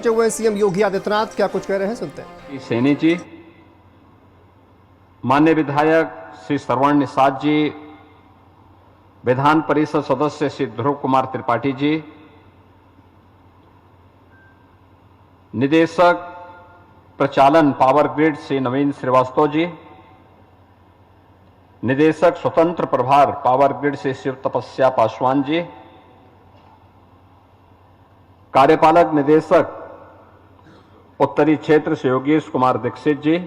पहुंचे हुए सीएम योगी आदित्यनाथ, क्या कुछ कह रहे हैं, सुनते हैं। सैनी जी, माननीय विधायक श्री श्रवण निषाद जी, विधान परिषद सदस्य श्री ध्रुव कुमार त्रिपाठी जी, निदेशक प्रचालन पावर ग्रिड श्री नवीन श्रीवास्तव जी, निदेशक स्वतंत्र प्रभार पावर ग्रिड से शिव तपस्या पासवान जी, कार्यपालक निदेशक उत्तरी क्षेत्र से योगेश कुमार दीक्षित जी,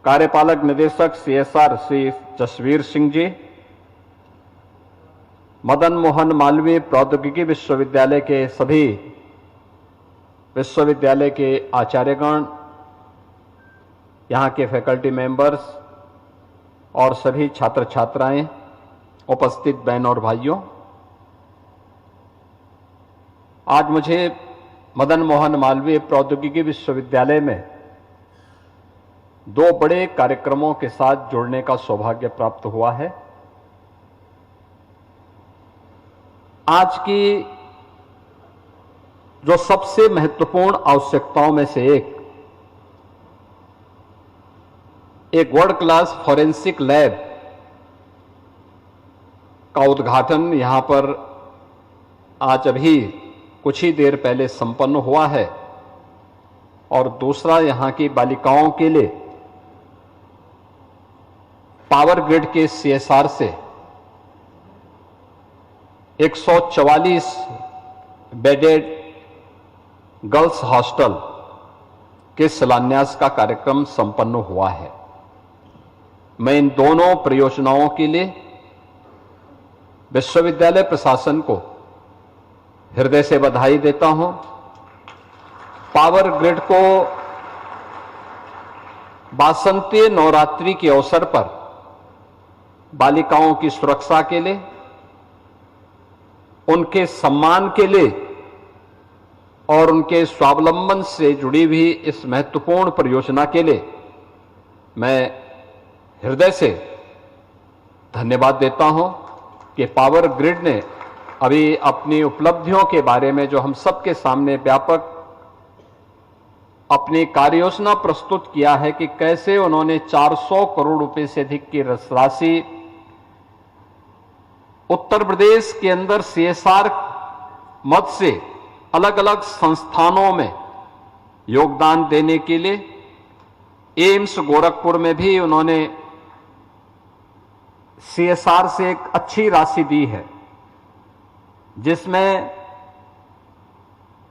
कार्यपालक निदेशक सीएसआर श्री जसवीर सिंह जी, मदन मोहन मालवीय प्रौद्योगिकी विश्वविद्यालय के सभी विश्वविद्यालय के आचार्यगण, यहाँ के फैकल्टी मेंबर्स और सभी छात्र छात्राएं, उपस्थित बहनों और भाइयों, आज मुझे मदन मोहन मालवीय प्रौद्योगिकी विश्वविद्यालय में दो बड़े कार्यक्रमों के साथ जुड़ने का सौभाग्य प्राप्त हुआ है। आज की जो सबसे महत्वपूर्ण आवश्यकताओं में से एक वर्ल्ड क्लास फॉरेंसिक लैब का उद्घाटन यहां पर आज अभी कुछ ही देर पहले संपन्न हुआ है, और दूसरा यहां की बालिकाओं के लिए पावर ग्रिड के सीएसआर से 144 बेडेड गर्ल्स हॉस्टल के शिलान्यास का कार्यक्रम संपन्न हुआ है। मैं इन दोनों परियोजनाओं के लिए विश्वविद्यालय प्रशासन को हृदय से बधाई देता हूं। पावर ग्रिड को वासंतीय नवरात्रि के अवसर पर बालिकाओं की सुरक्षा के लिए, उनके सम्मान के लिए और उनके स्वावलंबन से जुड़ी हुई इस महत्वपूर्ण परियोजना के लिए मैं हृदय से धन्यवाद देता हूं कि पावर ग्रिड ने अभी अपनी उपलब्धियों के बारे में जो हम सबके सामने व्यापक अपनी कार्ययोजना प्रस्तुत किया है कि कैसे उन्होंने 400 करोड़ रुपए से अधिक की राशि उत्तर प्रदेश के अंदर सीएसआर मद से अलग अलग संस्थानों में योगदान देने के लिए, एम्स गोरखपुर में भी उन्होंने सीएसआर से एक अच्छी राशि दी है, जिसमें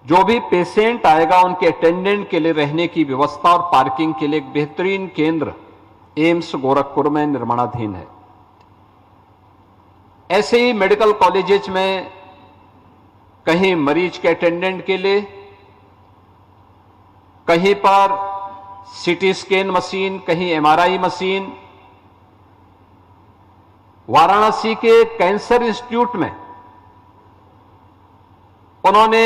जो भी पेशेंट आएगा उनके अटेंडेंट के लिए रहने की व्यवस्था और पार्किंग के लिए एक बेहतरीन केंद्र एम्स गोरखपुर में निर्माणाधीन है। ऐसे ही मेडिकल कॉलेजेस में कहीं मरीज के अटेंडेंट के लिए, कहीं पर सीटी स्कैन मशीन, कहीं एमआरआई मशीन, वाराणसी के कैंसर इंस्टीट्यूट में उन्होंने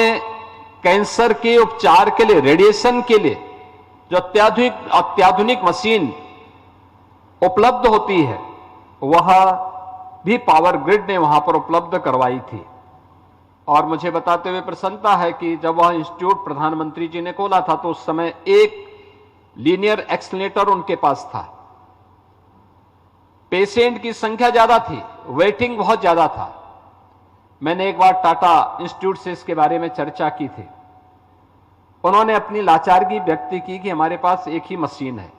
कैंसर के उपचार के लिए, रेडिएशन के लिए जो अत्याधुनिक मशीन उपलब्ध होती है, वह भी पावर ग्रिड ने वहां पर उपलब्ध करवाई थी। और मुझे बताते हुए प्रसन्नता है कि जब वह इंस्टीट्यूट प्रधानमंत्री जी ने खोला था तो उस समय एक लीनियर एक्सीलरेटर उनके पास था। पेशेंट की संख्या ज्यादा थी, वेटिंग बहुत ज्यादा था। मैंने एक बार टाटा इंस्टीट्यूट से इसके बारे में चर्चा की थी। उन्होंने अपनी लाचारगी व्यक्त की कि हमारे पास एक ही मशीन है।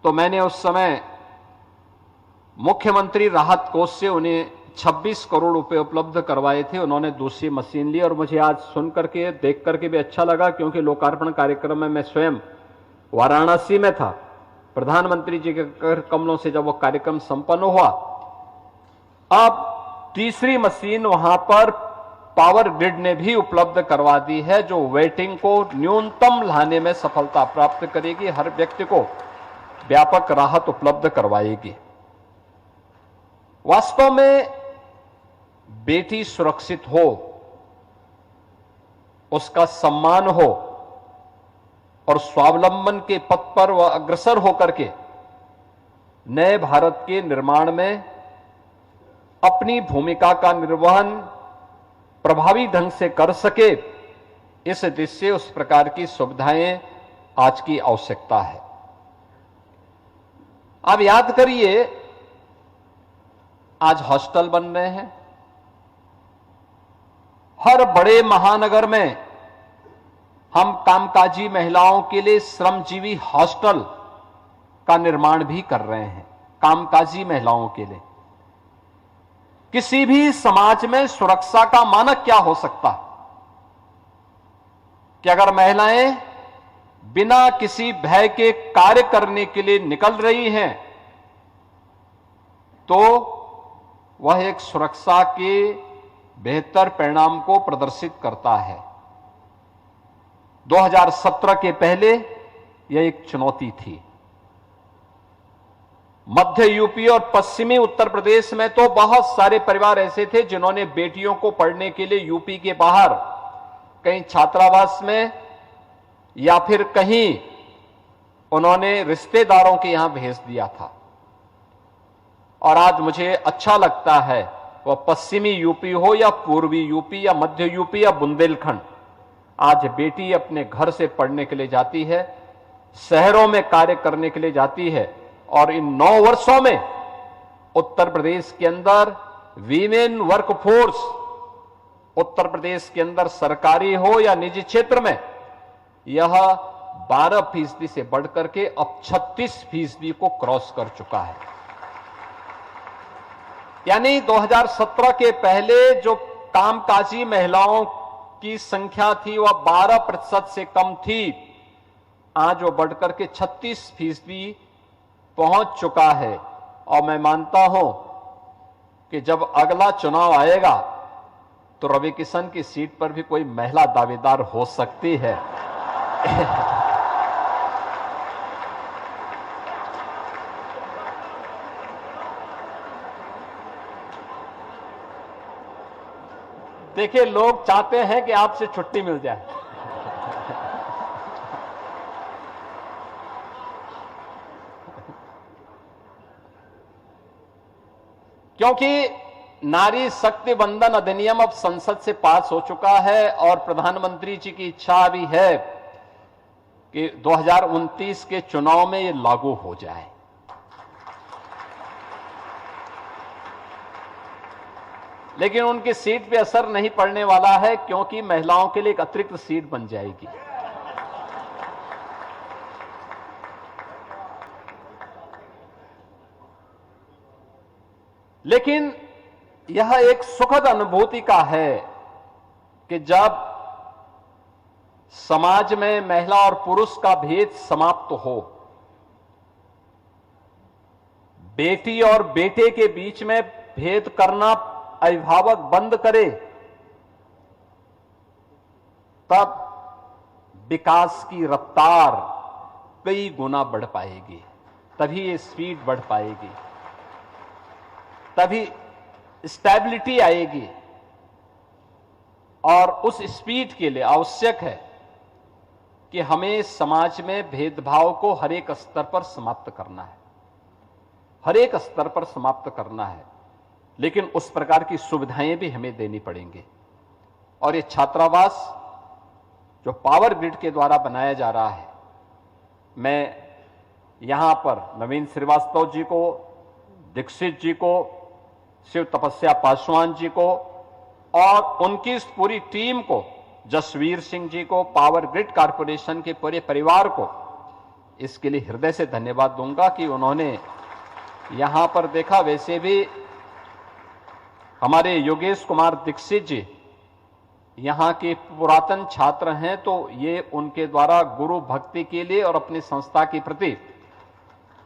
तो मैंने उस समय मुख्यमंत्री राहत कोष से उन्हें 26 करोड़ रुपए उपलब्ध करवाए थे। उन्होंने दूसरी मशीन ली, और मुझे आज सुन करके, देख करके भी अच्छा लगा, क्योंकि लोकार्पण कार्यक्रम में मैं स्वयं वाराणसी में था। प्रधानमंत्री जी के कर कमलों से जब वो कार्यक्रम संपन्न हुआ, अब तीसरी मशीन वहां पर पावर ग्रिड ने भी उपलब्ध करवा दी है, जो वेटिंग को न्यूनतम लाने में सफलता प्राप्त करेगी, हर व्यक्ति को व्यापक राहत उपलब्ध करवाएगी। वास्तव में बेटी सुरक्षित हो, उसका सम्मान हो और स्वावलंबन के पथ पर वह अग्रसर होकर के नए भारत के निर्माण में अपनी भूमिका का निर्वहन प्रभावी ढंग से कर सके, इस दृष्टि से उस प्रकार की सुविधाएं आज की आवश्यकता है। आप याद करिए, आज हॉस्टल बन रहे हैं हर बड़े महानगर में। हम कामकाजी महिलाओं के लिए श्रमजीवी हॉस्टल का निर्माण भी कर रहे हैं, कामकाजी महिलाओं के लिए। किसी भी समाज में सुरक्षा का मानक क्या हो सकता कि अगर महिलाएं बिना किसी भय के कार्य करने के लिए निकल रही हैं तो वह एक सुरक्षा के बेहतर परिणाम को प्रदर्शित करता है। 2017 के पहले यह एक चुनौती थी। मध्य यूपी और पश्चिमी उत्तर प्रदेश में तो बहुत सारे परिवार ऐसे थे जिन्होंने बेटियों को पढ़ने के लिए यूपी के बाहर कहीं छात्रावास में या फिर कहीं उन्होंने रिश्तेदारों के यहां भेज दिया था। और आज मुझे अच्छा लगता है, वह पश्चिमी यूपी हो या पूर्वी यूपी या मध्य यूपी या बुंदेलखंड, आज बेटी अपने घर से पढ़ने के लिए जाती है, शहरों में कार्य करने के लिए जाती है। और इन 9 वर्षों में उत्तर प्रदेश के अंदर वीमेन वर्कफोर्स, उत्तर प्रदेश के अंदर सरकारी हो या निजी क्षेत्र में, यह 12% से बढ़कर के अब 36% को क्रॉस कर चुका है। यानी 2017 के पहले जो कामकाजी महिलाओं की संख्या थी वह 12% से कम थी, आज वो बढ़कर के 36% पहुंच चुका है। और मैं मानता हूं कि जब अगला चुनाव आएगा तो रवि किशन की सीट पर भी कोई महिला दावेदार हो सकती है। देखिए, लोग चाहते हैं कि आपसे छुट्टी मिल जाए। क्योंकि नारी शक्ति वंदन अधिनियम अब संसद से पास हो चुका है और प्रधानमंत्री जी की इच्छा भी है कि 2029 के चुनाव में यह लागू हो जाए। लेकिन उनकी सीट पे असर नहीं पड़ने वाला है, क्योंकि महिलाओं के लिए एक अतिरिक्त सीट बन जाएगी। लेकिन यह एक सुखद अनुभूति का है कि जब समाज में महिला और पुरुष का भेद समाप्त हो, बेटी और बेटे के बीच में भेद करना अभिभावक बंद करे, तब विकास की रफ्तार कई गुना बढ़ पाएगी, तभी ये स्पीड बढ़ पाएगी, तभी स्टेबिलिटी आएगी। और उस स्पीड के लिए आवश्यक है कि हमें समाज में भेदभाव को हर एक स्तर पर समाप्त करना है, हर एक स्तर पर समाप्त करना है। लेकिन उस प्रकार की सुविधाएं भी हमें देनी पड़ेंगी। और ये छात्रावास जो पावर ग्रिड के द्वारा बनाया जा रहा है, मैं यहां पर नवीन श्रीवास्तव जी को, दीक्षित जी को, शिव तपस्या पासवान जी को और उनकी इस पूरी टीम को, जसवीर सिंह जी को, पावर ग्रिड कारपोरेशन के पूरे परिवार को इसके लिए हृदय से धन्यवाद दूंगा कि उन्होंने यहां पर देखा। वैसे भी हमारे योगेश कुमार दीक्षित जी यहां के पुरातन छात्र हैं, तो ये उनके द्वारा गुरु भक्ति के लिए और अपनी संस्था के प्रति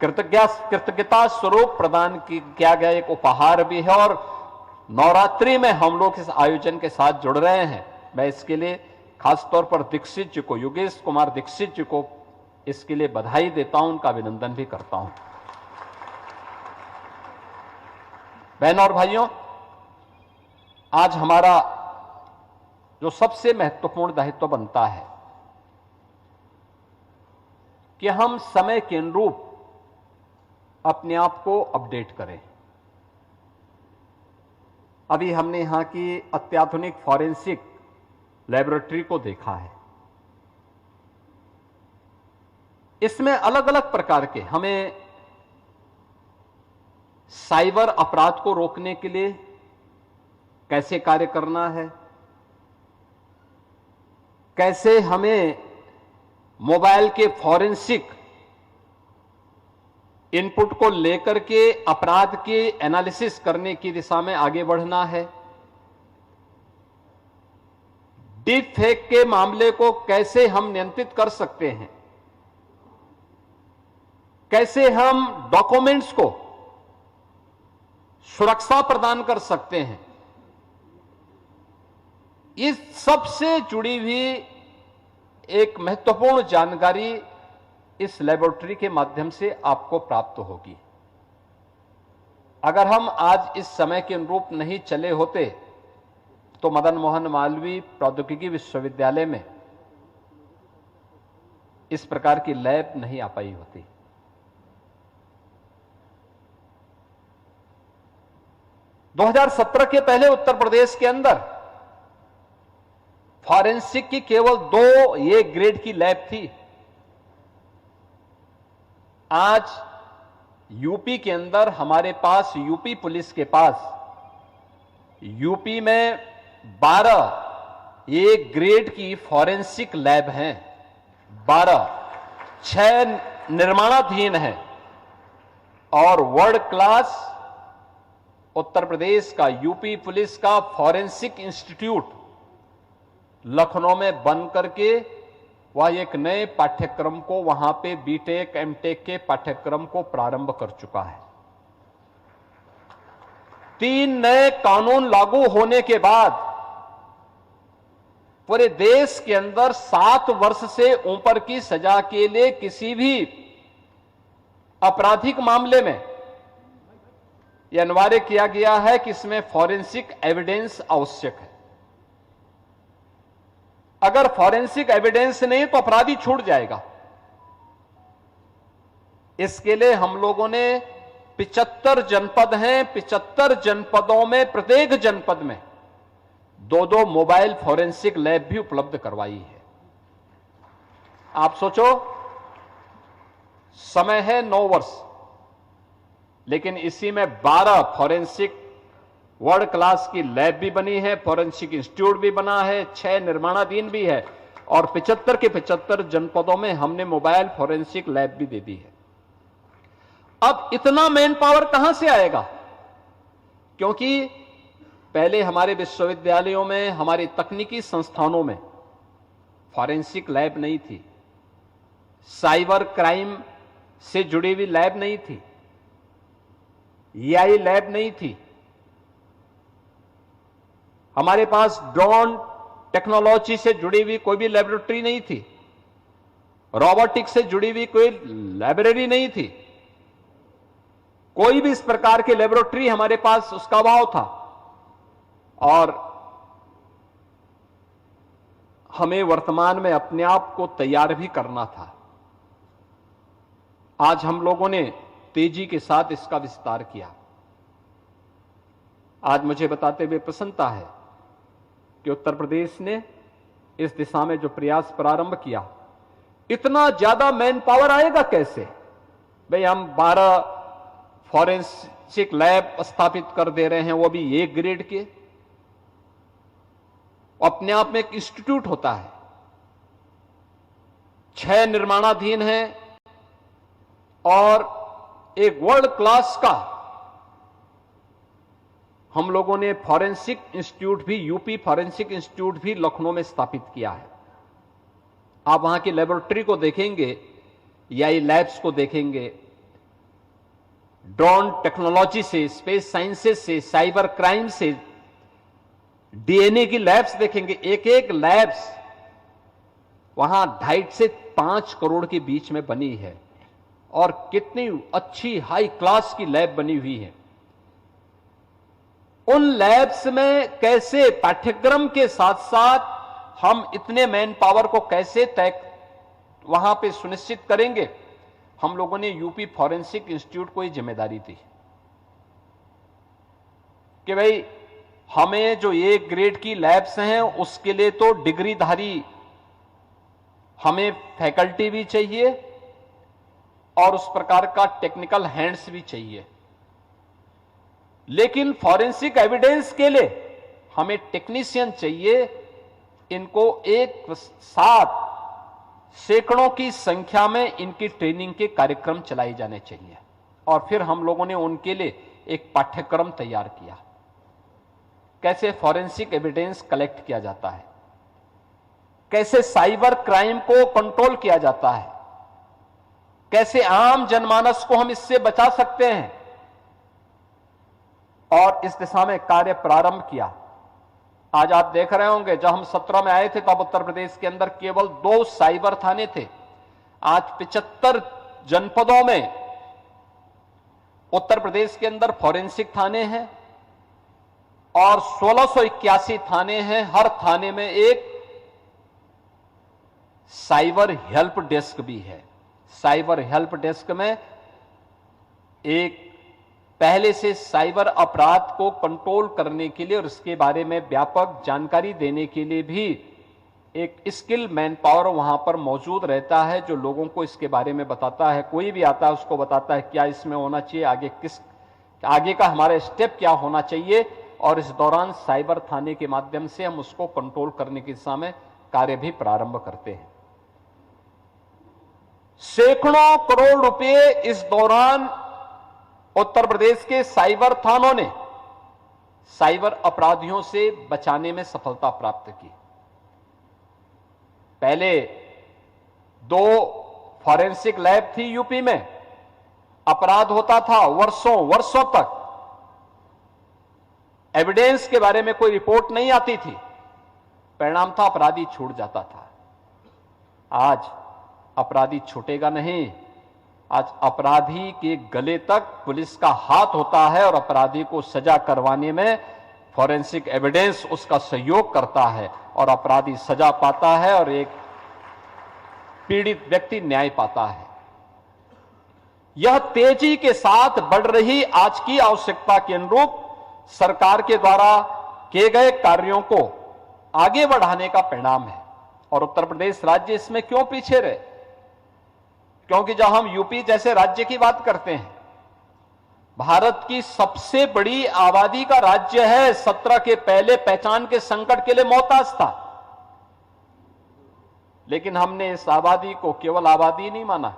कृतज्ञता स्वरूप प्रदान किया गया एक उपहार भी है। और नवरात्रि में हम लोग इस आयोजन के साथ जुड़ रहे हैं। मैं इसके लिए खासतौर पर दीक्षित जी को, योगेश कुमार दीक्षित जी को इसके लिए बधाई देता हूं, उनका अभिनंदन भी करता हूं। बहनों और भाइयों, आज हमारा जो सबसे महत्वपूर्ण दायित्व बनता है कि हम समय के अनुरूप अपने आप को अपडेट करें। अभी हमने यहां की अत्याधुनिक फॉरेंसिक लेबोरेटरी को देखा है। इसमें अलग अलग प्रकार के हमें साइबर अपराध को रोकने के लिए कैसे कार्य करना है, कैसे हमें मोबाइल के फॉरेंसिक इनपुट को लेकर के अपराध के एनालिसिस करने की दिशा में आगे बढ़ना है, डीप फेक के मामले को कैसे हम नियंत्रित कर सकते हैं, कैसे हम डॉक्यूमेंट्स को सुरक्षा प्रदान कर सकते हैं, इस सब से जुड़ी हुई एक महत्वपूर्ण जानकारी इस लेबोरेटरी के माध्यम से आपको प्राप्त होगी। अगर हम आज इस समय के अनुरूप नहीं चले होते तो मदन मोहन मालवीय प्रौद्योगिकी विश्वविद्यालय में इस प्रकार की लैब नहीं आ पाई होती। दो 2017 के पहले उत्तर प्रदेश के अंदर फॉरेंसिक की केवल 2 ए ग्रेड की लैब थी। आज यूपी के अंदर हमारे पास, यूपी पुलिस के पास, यूपी में 12 ए ग्रेड की फॉरेंसिक लैब हैं। 12, 6 निर्माणाधीन हैं और वर्ल्ड क्लास उत्तर प्रदेश का, यूपी पुलिस का फॉरेंसिक इंस्टीट्यूट लखनऊ में बन करके वह एक नए पाठ्यक्रम को वहां पे बीटेक एमटेक के पाठ्यक्रम को प्रारंभ कर चुका है। 3 नए कानून लागू होने के बाद पूरे देश के अंदर 7 वर्ष से ऊपर की सजा के लिए किसी भी आपराधिक मामले में यह अनिवार्य किया गया है कि इसमें फॉरेंसिक एविडेंस आवश्यक है। अगर फॉरेंसिक एविडेंस नहीं तो अपराधी छूट जाएगा। इसके लिए हम लोगों ने 75 जनपद हैं, 75 जनपदों में प्रत्येक जनपद में 2-2 मोबाइल फॉरेंसिक लैब भी उपलब्ध करवाई है। आप सोचो, समय है 9 वर्ष, लेकिन इसी में 12 फॉरेंसिक वर्ल्ड क्लास की लैब भी बनी है, फॉरेंसिक इंस्टीट्यूट भी बना है, 6 निर्माणाधीन भी है और 75 के 75 जनपदों में हमने मोबाइल फॉरेंसिक लैब भी दे दी है। अब इतना मैन पावर कहां से आएगा? क्योंकि पहले हमारे विश्वविद्यालयों में, हमारे तकनीकी संस्थानों में फॉरेंसिक लैब नहीं थी, साइबर क्राइम से जुड़ी हुई लैब नहीं थी, एआई लैब नहीं थी, हमारे पास ड्रोन टेक्नोलॉजी से जुड़ी हुई कोई भी लेबोरेटरी नहीं थी, रोबोटिक्स से जुड़ी हुई कोई लाइब्रेरी नहीं थी, कोई भी इस प्रकार की लेबोरेटरी हमारे पास उसका अभाव था और हमें वर्तमान में अपने आप को तैयार भी करना था। आज हम लोगों ने तेजी के साथ इसका विस्तार किया। आज मुझे बताते हुए प्रसन्नता है कि उत्तर प्रदेश ने इस दिशा में जो प्रयास प्रारंभ किया, इतना ज्यादा मैन पावर आएगा कैसे? भाई हम 12 फॉरेंसिक लैब स्थापित कर दे रहे हैं, वो भी ए ग्रेड के। अपने आप में एक इंस्टीट्यूट होता है, 6 निर्माणाधीन हैं और एक वर्ल्ड क्लास का हम लोगों ने फॉरेंसिक इंस्टीट्यूट भी, यूपी फॉरेंसिक इंस्टीट्यूट भी लखनऊ में स्थापित किया है। आप वहां की लेबोरेटरी को देखेंगे या ये लैब्स को देखेंगे, ड्रोन टेक्नोलॉजी से, स्पेस साइंसेस से, साइबर क्राइम से, डीएनए की लैब्स देखेंगे। एक एक लैब्स वहां 2.5 से 5 करोड़ के बीच में बनी है और कितनी अच्छी हाई क्लास की लैब बनी हुई है। उन लैब्स में कैसे पाठ्यक्रम के साथ साथ हम इतने मैन पावर को कैसे तय वहां पे सुनिश्चित करेंगे, हम लोगों ने यूपी फॉरेंसिक इंस्टीट्यूट को ये जिम्मेदारी दी कि भाई हमें जो ए ग्रेड की लैब्स हैं उसके लिए तो डिग्रीधारी हमें फैकल्टी भी चाहिए और उस प्रकार का टेक्निकल हैंड्स भी चाहिए, लेकिन फॉरेंसिक एविडेंस के लिए हमें टेक्नीशियन चाहिए। इनको एक साथ सैकड़ों की संख्या में इनकी ट्रेनिंग के कार्यक्रम चलाए जाने चाहिए और फिर हम लोगों ने उनके लिए एक पाठ्यक्रम तैयार किया, कैसे फॉरेंसिक एविडेंस कलेक्ट किया जाता है, कैसे साइबर क्राइम को कंट्रोल किया जाता है, कैसे आम जनमानस को हम इससे बचा सकते हैं, और इस दिशा में कार्य प्रारंभ किया। आज आप देख रहे होंगे जब हम 17 में आए थे तब उत्तर प्रदेश के अंदर केवल 2 साइबर थाने थे। आज 75 जनपदों में उत्तर प्रदेश के अंदर फॉरेंसिक थाने हैं और 1681 थाने हैं। हर थाने में एक साइबर हेल्प डेस्क भी है। साइबर हेल्प डेस्क में एक पहले से साइबर अपराध को कंट्रोल करने के लिए और इसके बारे में व्यापक जानकारी देने के लिए भी एक स्किल मैन पावर वहां पर मौजूद रहता है, जो लोगों को इसके बारे में बताता है। कोई भी आता है उसको बताता है क्या इसमें होना चाहिए, आगे का हमारा स्टेप क्या होना चाहिए, और इस दौरान साइबर थाने के माध्यम से हम उसको कंट्रोल करने की दिशा में कार्य भी प्रारंभ करते हैं। सैकड़ों करोड़ रुपए इस दौरान उत्तर प्रदेश के साइबर थानों ने साइबर अपराधियों से बचाने में सफलता प्राप्त की। पहले 2 फॉरेंसिक लैब थी यूपी में, अपराध होता था वर्षों तक, एविडेंस के बारे में कोई रिपोर्ट नहीं आती थी, परिणाम था अपराधी छूट जाता था। आज अपराधी छूटेगा नहीं, आज अपराधी के गले तक पुलिस का हाथ होता है और अपराधी को सजा करवाने में फॉरेंसिक एविडेंस उसका सहयोग करता है और अपराधी सजा पाता है और एक पीड़ित व्यक्ति न्याय पाता है। यह तेजी के साथ बढ़ रही आज की आवश्यकता के अनुरूप सरकार के द्वारा किए गए कार्यों को आगे बढ़ाने का परिणाम है। और उत्तर प्रदेश राज्य इसमें क्यों पीछे रहे? क्योंकि जब हम यूपी जैसे राज्य की बात करते हैं, भारत की सबसे बड़ी आबादी का राज्य है, 17 के पहले पहचान के संकट के लिए मोहताज था, लेकिन हमने इस आबादी को केवल आबादी नहीं माना।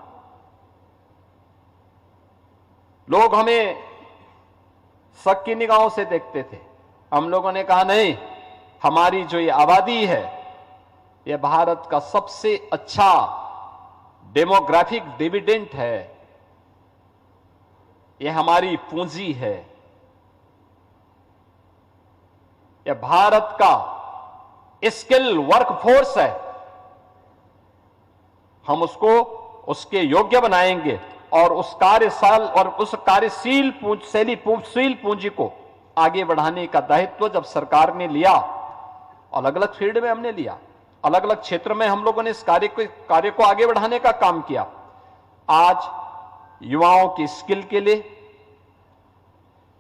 लोग हमें शक की निगाहों से देखते थे। हम लोगों ने कहा नहीं, हमारी जो ये आबादी है यह भारत का सबसे अच्छा डेमोग्राफिक डिविडेंड है, यह हमारी पूंजी है, यह भारत का स्किल वर्कफोर्स है। हम उसको उसके योग्य बनाएंगे और उस कार्यशील पूंजी को आगे बढ़ाने का दायित्व जब सरकार ने लिया, अलग अलग फील्ड में हमने लिया, अलग अलग क्षेत्र में हम लोगों ने इस कार्य को आगे बढ़ाने का काम किया। आज युवाओं की स्किल के लिए,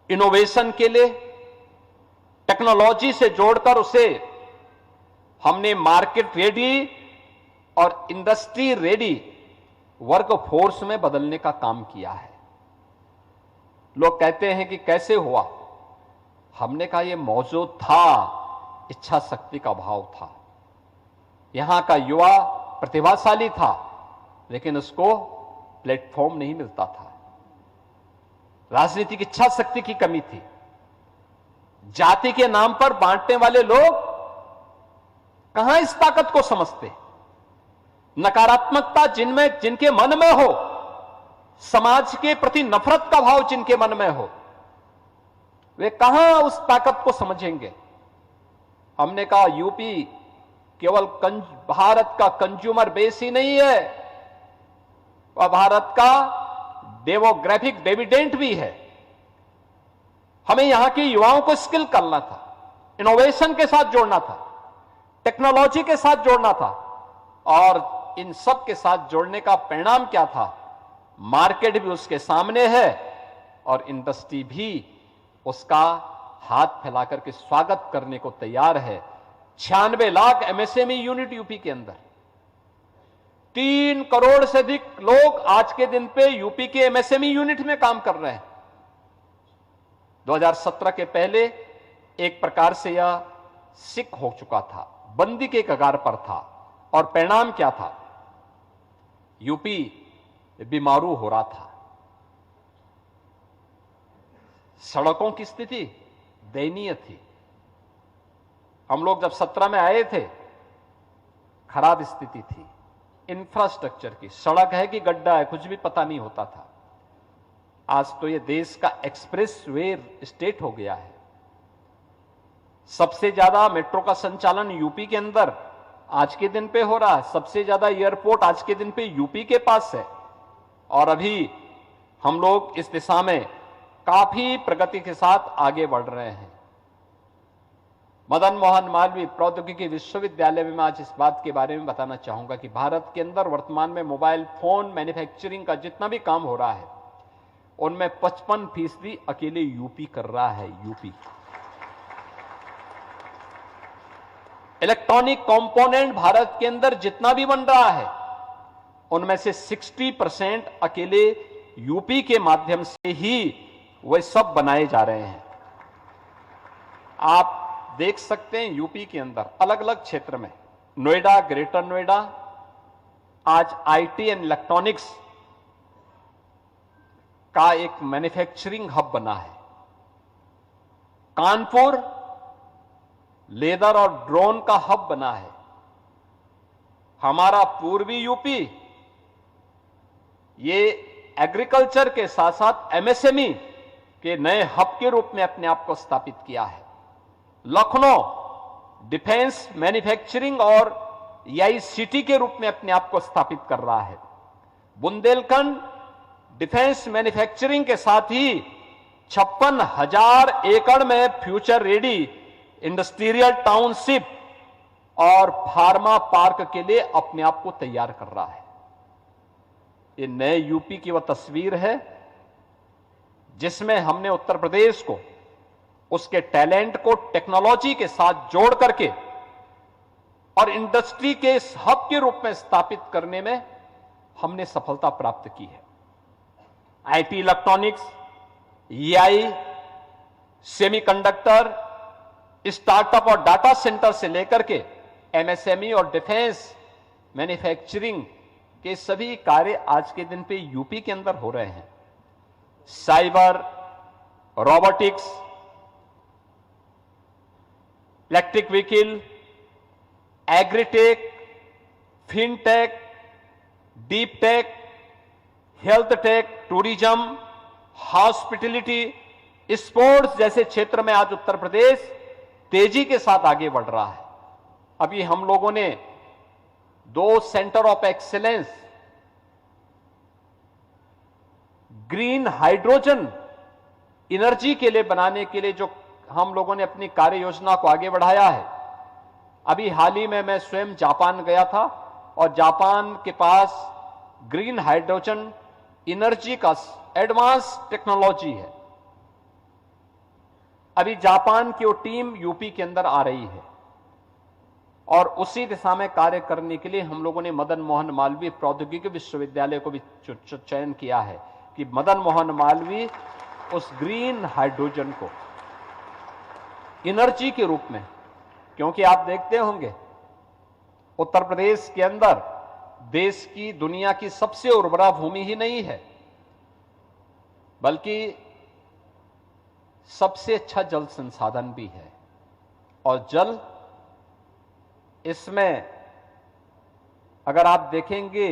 इनोवेशन के लिए, टेक्नोलॉजी से जोड़कर उसे हमने मार्केट रेडी और इंडस्ट्री रेडी वर्क फोर्स में बदलने का काम किया है। लोग कहते हैं कि कैसे हुआ? हमने कहा यह मौजूद था, इच्छा शक्ति का अभाव था। यहां का युवा प्रतिभाशाली था, लेकिन उसको प्लेटफॉर्म नहीं मिलता था। राजनीतिक इच्छा शक्ति की कमी थी। जाति के नाम पर बांटने वाले लोग कहां इस ताकत को समझते? नकारात्मकता जिनके मन में हो, समाज के प्रति नफरत का भाव जिनके मन में हो, वे कहां उस ताकत को समझेंगे? हमने कहा यूपी केवल भारत का कंज्यूमर बेस ही नहीं है, वह भारत का डेमोग्राफिक डिविडेंड भी है। हमें यहां के युवाओं को स्किल करना था, इनोवेशन के साथ जोड़ना था, टेक्नोलॉजी के साथ जोड़ना था, और इन सब के साथ जोड़ने का परिणाम क्या था? मार्केट भी उसके सामने है और इंडस्ट्री भी उसका हाथ फैलाकर के स्वागत करने को तैयार है। 96 लाख एमएसएमई यूनिट यूपी के अंदर, 3 करोड़ से अधिक लोग आज के दिन पे यूपी के एमएसएमई यूनिट में काम कर रहे हैं। 2017 के पहले एक प्रकार से यह सिक हो चुका था, बंदी के कगार पर था, और परिणाम क्या था? यूपी बीमारू हो रहा था। सड़कों की स्थिति दयनीय थी। हम लोग जब 17 में आए थे, खराब स्थिति थी इंफ्रास्ट्रक्चर की। सड़क है कि गड्ढा है, कुछ भी पता नहीं होता था। आज तो ये देश का एक्सप्रेस वे स्टेट हो गया है। सबसे ज्यादा मेट्रो का संचालन यूपी के अंदर आज के दिन पे हो रहा है। सबसे ज्यादा एयरपोर्ट आज के दिन पे यूपी के पास है। और अभी हम लोग इस दिशा में काफी प्रगति के साथ आगे बढ़ रहे हैं। मदन मोहन मालवीय प्रौद्योगिकी विश्वविद्यालय में मैं आज इस बात के बारे में बताना चाहूंगा कि भारत के अंदर वर्तमान में मोबाइल फोन मैन्युफैक्चरिंग का जितना भी काम हो रहा है, उनमें 55% अकेले यूपी कर रहा है। यूपी इलेक्ट्रॉनिक कंपोनेंट भारत के अंदर जितना भी बन रहा है, उनमें से 60% अकेले यूपी के माध्यम से ही वे सब बनाए जा रहे हैं। आप देख सकते हैं यूपी के अंदर अलग अलग क्षेत्र में, नोएडा, ग्रेटर नोएडा आज आईटी एंड इलेक्ट्रॉनिक्स का एक मैन्युफैक्चरिंग हब बना है। कानपुर लेदर और ड्रोन का हब बना है। हमारा पूर्वी यूपी ये एग्रीकल्चर के साथ साथ एमएसएमई के नए हब के रूप में अपने आप को स्थापित किया है। लखनऊ डिफेंस मैन्युफैक्चरिंग और एआई सिटी के रूप में अपने आप को स्थापित कर रहा है। बुंदेलखंड डिफेंस मैन्युफैक्चरिंग के साथ ही 56,000 एकड़ में फ्यूचर रेडी इंडस्ट्रियल टाउनशिप और फार्मा पार्क के लिए अपने आप को तैयार कर रहा है। ये नए यूपी की वह तस्वीर है जिसमें हमने उत्तर प्रदेश को उसके टैलेंट को टेक्नोलॉजी के साथ जोड़ करके और इंडस्ट्री के इस हब के रूप में स्थापित करने में हमने सफलता प्राप्त की है। IT, electronics, AI, semiconductor, startup और डाटा सेंटर से लेकर के एमएसएमई और डिफेंस मैन्युफैक्चरिंग के सभी कार्य आज के दिन पे यूपी के अंदर हो रहे हैं। Cyber, robotics, electric vehicle, agritech, fintech, deep tech, health take, tourism, hospitality, sports जैसे क्षेत्र में आज उत्तर प्रदेश तेजी के साथ आगे बढ़ रहा है। अभी हम लोगों ने 2 centre of excellence green hydrogen energy के लिए बनाने के लिए जो हम लोगों ने अपनी कार्य योजना को आगे बढ़ाया है। अभी हाल ही में मैं स्वयं जापान गया था और जापान के पास ग्रीन हाइड्रोजन एनर्जी का एडवांस टेक्नोलॉजी है। अभी जापान की वो टीम यूपी के अंदर आ रही है और उसी दिशा में कार्य करने के लिए हम लोगों ने मदन मोहन मालवीय प्रौद्योगिकी विश्वविद्यालय को भी चयन किया है कि मदन मोहन मालवीय उस ग्रीन हाइड्रोजन को एनर्जी के रूप में, क्योंकि आप देखते होंगे उत्तर प्रदेश के अंदर देश की दुनिया की सबसे उर्वरा भूमि ही नहीं है, बल्कि सबसे अच्छा जल संसाधन भी है। और जल, इसमें अगर आप देखेंगे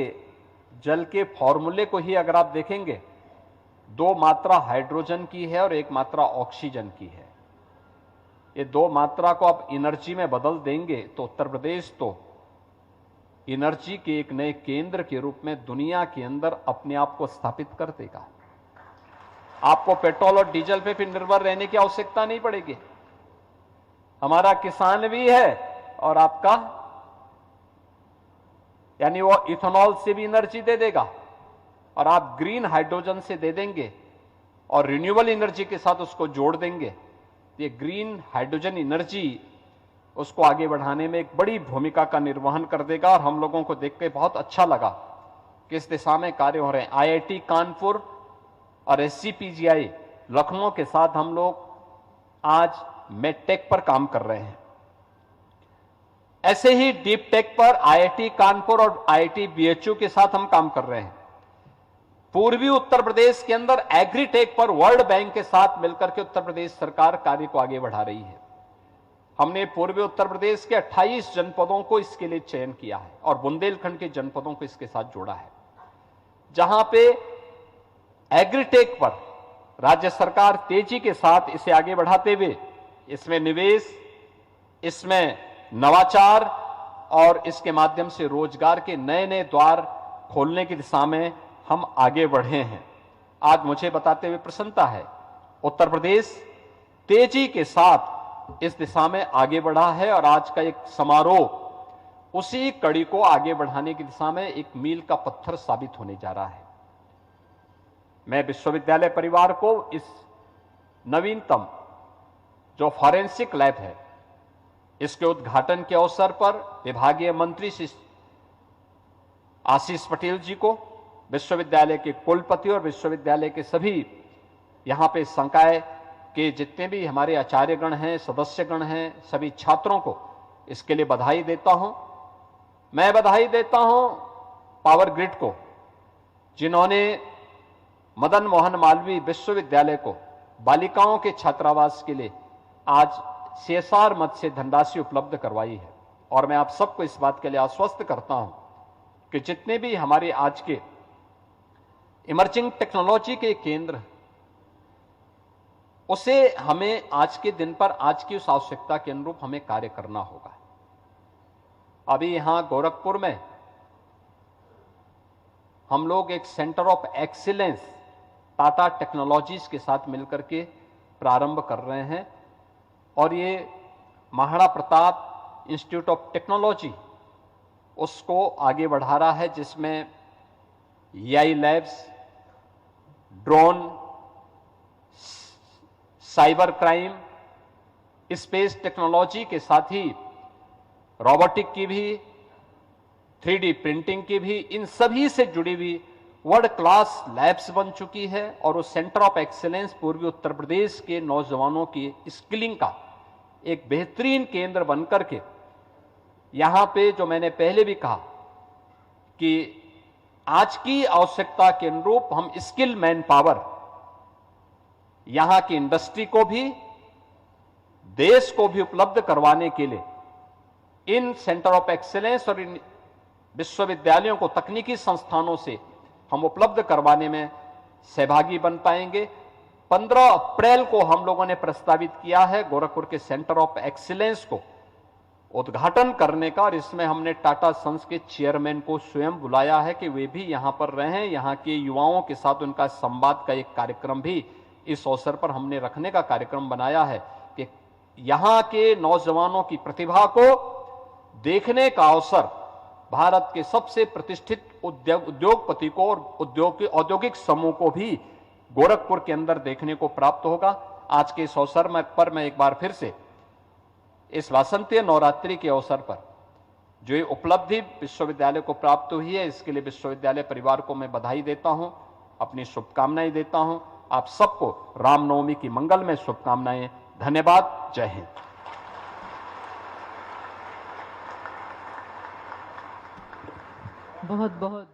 जल के फॉर्मूले को ही अगर आप देखेंगे, 2 मात्रा हाइड्रोजन की है और 1 मात्रा ऑक्सीजन की है। ये 2 मात्रा को आप एनर्जी में बदल देंगे तो उत्तर प्रदेश तो एनर्जी के एक नए केंद्र के रूप में दुनिया के अंदर अपने आप को स्थापित कर देगा। आपको पेट्रोल और डीजल पे फिर निर्भर रहने की आवश्यकता नहीं पड़ेगी। हमारा किसान भी है और आपका यानी वो इथेनॉल से भी एनर्जी दे देगा और आप ग्रीन हाइड्रोजन से दे देंगे और रिन्यूएबल एनर्जी के साथ उसको जोड़ देंगे ये ग्रीन हाइड्रोजन एनर्जी उसको आगे बढ़ाने में एक बड़ी भूमिका का निर्वहन कर देगा। और हम लोगों को देख के बहुत अच्छा लगा कि इस दिशा में कार्य हो रहे हैं। IIT कानपुर और SGPGI लखनऊ के साथ हम लोग आज मेडटेक पर काम कर रहे हैं। ऐसे ही डीप टेक पर IIT कानपुर और IIT BHU के साथ हम काम कर रहे हैं। पूर्वी उत्तर प्रदेश के अंदर एग्रीटेक पर वर्ल्ड बैंक के साथ मिलकर के उत्तर प्रदेश सरकार कार्य को आगे बढ़ा रही है। हमने पूर्वी उत्तर प्रदेश के 28 जनपदों को इसके लिए चयन किया है और बुंदेलखंड के जनपदों को इसके साथ जोड़ा है, जहां पे एग्रीटेक पर राज्य सरकार तेजी के साथ इसे आगे बढ़ाते हुए इसमें निवेश, इसमें नवाचार और इसके माध्यम से रोजगार के नए नए द्वार खोलने की दिशा में हम आगे बढ़े हैं। आज मुझे बताते हुए प्रसन्नता है, उत्तर प्रदेश तेजी के साथ इस दिशा में आगे बढ़ा है और आज का एक समारोह उसी कड़ी को आगे बढ़ाने की दिशा में एक मील का पत्थर साबित होने जा रहा है। मैं विश्वविद्यालय परिवार को इस नवीनतम जो फॉरेंसिक लैब है, इसके उद्घाटन के अवसर पर विभागीय मंत्री श्री आशीष पटेल जी को, विश्वविद्यालय के कुलपति और विश्वविद्यालय के सभी यहां पे संकाय के जितने भी हमारे आचार्यगण हैं, सदस्यगण हैं, सभी छात्रों को इसके लिए बधाई देता हूं। मैं बधाई देता हूं पावर ग्रिड को, जिन्होंने मदन मोहन मालवीय विश्वविद्यालय को बालिकाओं के छात्रावास के लिए आज CSR मद से धनराशि उपलब्ध करवाई है। और मैं आप सबको इस बात के लिए आश्वस्त करता हूं कि जितने भी हमारे आज के इमर्जिंग टेक्नोलॉजी के केंद्र, उसे हमें आज के दिन पर आज की उस आवश्यकता के अनुरूप हमें कार्य करना होगा। अभी यहां गोरखपुर में हम लोग एक centre of excellence Tata technologies के साथ मिलकर के प्रारंभ कर रहे हैं और ये Maharana Pratap institute of technology उसको आगे बढ़ा रहा है, जिसमें AI labs, drone, cyber crime, space technology के साथ ही रोबोटिक की भी, 3D प्रिंटिंग की भी, इन सभी से जुड़ी हुई वर्ल्ड क्लास लैब्स बन चुकी है। और वो सेंटर ऑफ एक्सीलेंस पूर्वी उत्तर प्रदेश के नौजवानों की स्किलिंग का एक बेहतरीन केंद्र बनकर के यहां पे, जो मैंने पहले भी कहा कि आज की आवश्यकता के अनुरूप हम स्किल मैन पावर यहां की इंडस्ट्री को भी, देश को भी उपलब्ध करवाने के लिए इन सेंटर ऑफ एक्सीलेंस और इन विश्वविद्यालयों को, तकनीकी संस्थानों से हम उपलब्ध करवाने में सहभागी बन पाएंगे। 15 अप्रैल को हम लोगों ने प्रस्तावित किया है गोरखपुर के सेंटर ऑफ एक्सीलेंस को उद्घाटन करने का, और इसमें हमने टाटा सन्स के चेयरमैन को स्वयं बुलाया है कि वे भी यहां पर रहें। यहां के युवाओं के साथ उनका संवाद का एक कार्यक्रम भी इस अवसर पर हमने रखने का कार्यक्रम बनाया है कि यहां के नौजवानों की प्रतिभा को देखने का अवसर भारत के सबसे प्रतिष्ठित उद्योगपति को और औद्योगिक समूह को भी गोरखपुर के अंदर देखने को प्राप्त होगा। आज के इस अवसर पर मैं एक बार फिर से इस वासंतीय नवरात्रि के अवसर पर जो ये उपलब्धि विश्वविद्यालय को प्राप्त हुई है, इसके लिए विश्वविद्यालय परिवार को मैं बधाई देता हूं, अपनी शुभकामनाएं देता हूं। आप सबको रामनवमी की मंगलमय शुभकामनाएं। धन्यवाद। जय हिंद। बहुत बहुत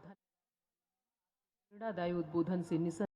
प्रेरणादायी उद्बोधन से